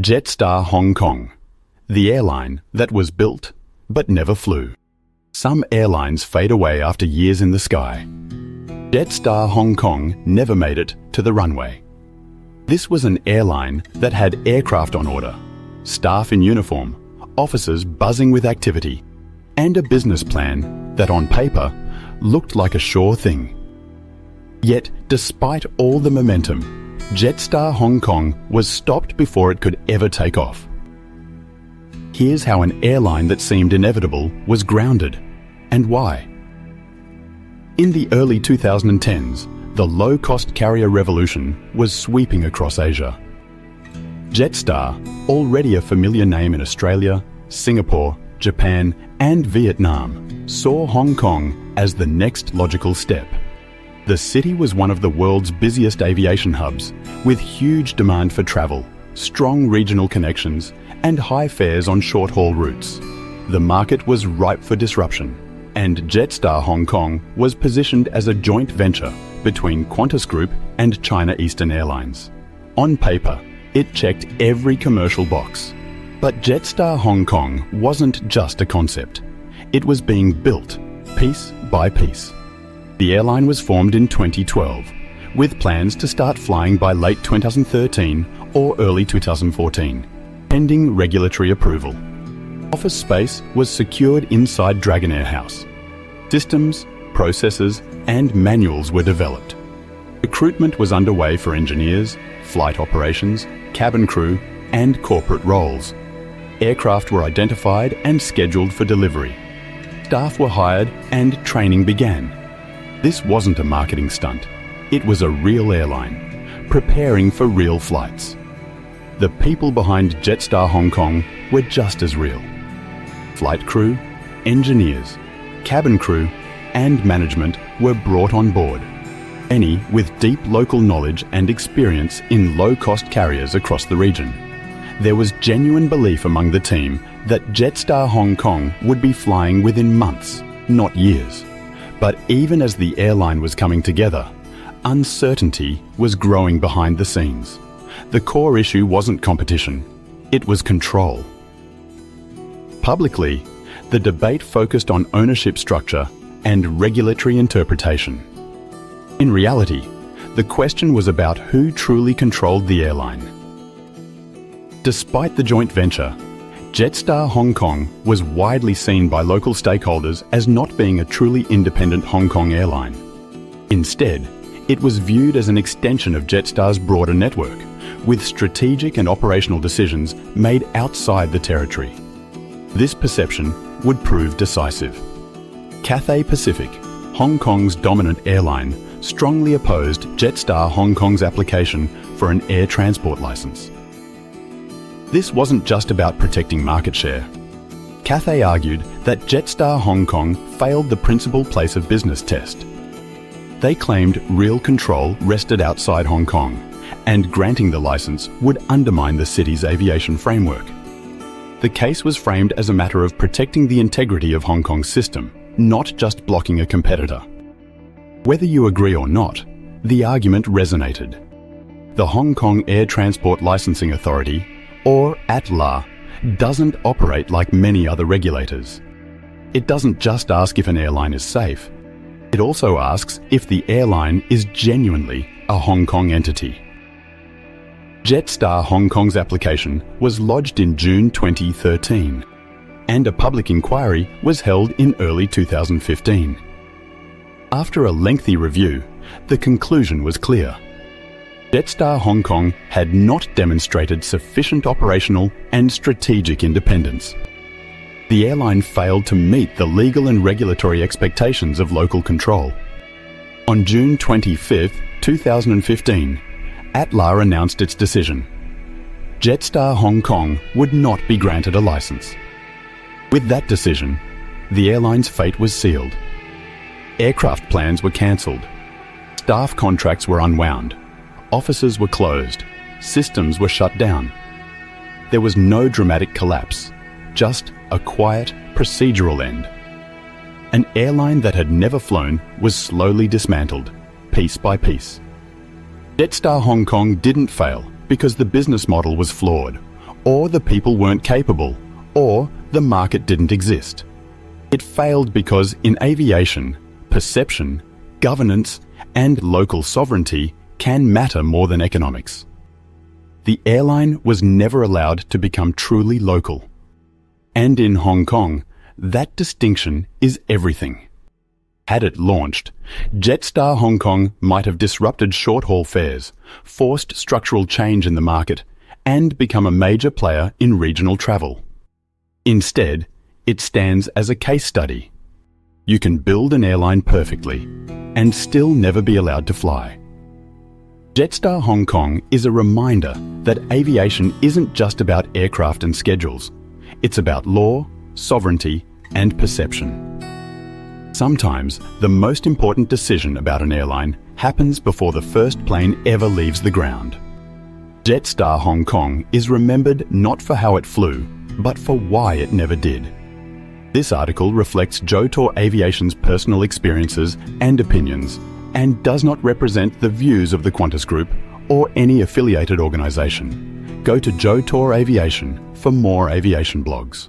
Jetstar Hong Kong, the airline that was built but never flew. Some airlines fade away after years in the sky. Jetstar Hong Kong never made it to the runway. This was an airline that had aircraft on order, staff in uniform, officers buzzing with activity, and a business plan that on paper looked like a sure thing. Yet, despite all the momentum, Jetstar Hong Kong was stopped before it could ever take off. Here's how an airline that seemed inevitable was grounded, and why. In the early 2010s, the low-cost carrier revolution was sweeping across Asia. Jetstar, already a familiar name in Australia, Singapore, Japan, and Vietnam, saw Hong Kong as the next logical step. The city was one of the world's busiest aviation hubs, with huge demand for travel, strong regional connections, and high fares on short-haul routes. The market was ripe for disruption, and Jetstar Hong Kong was positioned as a joint venture between Qantas Group and China Eastern Airlines. On paper, it checked every commercial box. But Jetstar Hong Kong wasn't just a concept. It was being built, piece by piece. The airline was formed in 2012, with plans to start flying by late 2013 or early 2014, pending regulatory approval. Office space was secured inside Dragonair House. Systems, processes, and manuals were developed. Recruitment was underway for engineers, flight operations, cabin crew, and corporate roles. Aircraft were identified and scheduled for delivery. Staff were hired and training began. This wasn't a marketing stunt. It was a real airline, preparing for real flights. The people behind Jetstar Hong Kong were just as real. Flight crew, engineers, cabin crew, and management were brought on board, many with deep local knowledge and experience in low-cost carriers across the region. There was genuine belief among the team that Jetstar Hong Kong would be flying within months, not years. But even as the airline was coming together, uncertainty was growing behind the scenes. The core issue wasn't competition, it was control. Publicly, the debate focused on ownership structure and regulatory interpretation. In reality, the question was about who truly controlled the airline. Despite the joint venture, Jetstar Hong Kong was widely seen by local stakeholders as not being a truly independent Hong Kong airline. Instead, it was viewed as an extension of Jetstar's broader network, with strategic and operational decisions made outside the territory. This perception would prove decisive. Cathay Pacific, Hong Kong's dominant airline, strongly opposed Jetstar Hong Kong's application for an air transport licence. This wasn't just about protecting market share. Cathay argued that Jetstar Hong Kong failed the principal place of business test. They claimed real control rested outside Hong Kong, and granting the licence would undermine the city's aviation framework. The case was framed as a matter of protecting the integrity of Hong Kong's system, not just blocking a competitor. Whether you agree or not, the argument resonated. The Hong Kong Air Transport Licensing Authority, or ATLA, doesn't operate like many other regulators. It doesn't just ask if an airline is safe. It also asks if the airline is genuinely a Hong Kong entity. Jetstar Hong Kong's application was lodged in June 2013, and a public inquiry was held in early 2015. After a lengthy review, the conclusion was clear. Jetstar Hong Kong had not demonstrated sufficient operational and strategic independence. The airline failed to meet the legal and regulatory expectations of local control. On June 25, 2015, ATLA announced its decision. Jetstar Hong Kong would not be granted a licence. With that decision, the airline's fate was sealed. Aircraft plans were cancelled. Staff contracts were unwound. Offices were closed, systems were shut down. There was no dramatic collapse, just a quiet, procedural end. An airline that had never flown was slowly dismantled, piece by piece. Jetstar Hong Kong didn't fail because the business model was flawed, or the people weren't capable, or the market didn't exist. It failed because in aviation, perception, governance, and local sovereignty can matter more than economics. The airline was never allowed to become truly local. And in Hong Kong, that distinction is everything. Had it launched, Jetstar Hong Kong might have disrupted short-haul fares, forced structural change in the market, and become a major player in regional travel. Instead, it stands as a case study. You can build an airline perfectly and still never be allowed to fly. Jetstar Hong Kong is a reminder that aviation isn't just about aircraft and schedules. It's about law, sovereignty, and perception. Sometimes, the most important decision about an airline happens before the first plane ever leaves the ground. Jetstar Hong Kong is remembered not for how it flew, but for why it never did. This article reflects Jetstar Aviation's personal experiences and opinions and does not represent the views of the Qantas Group or any affiliated organisation. Go to Jetstar Aviation for more aviation blogs.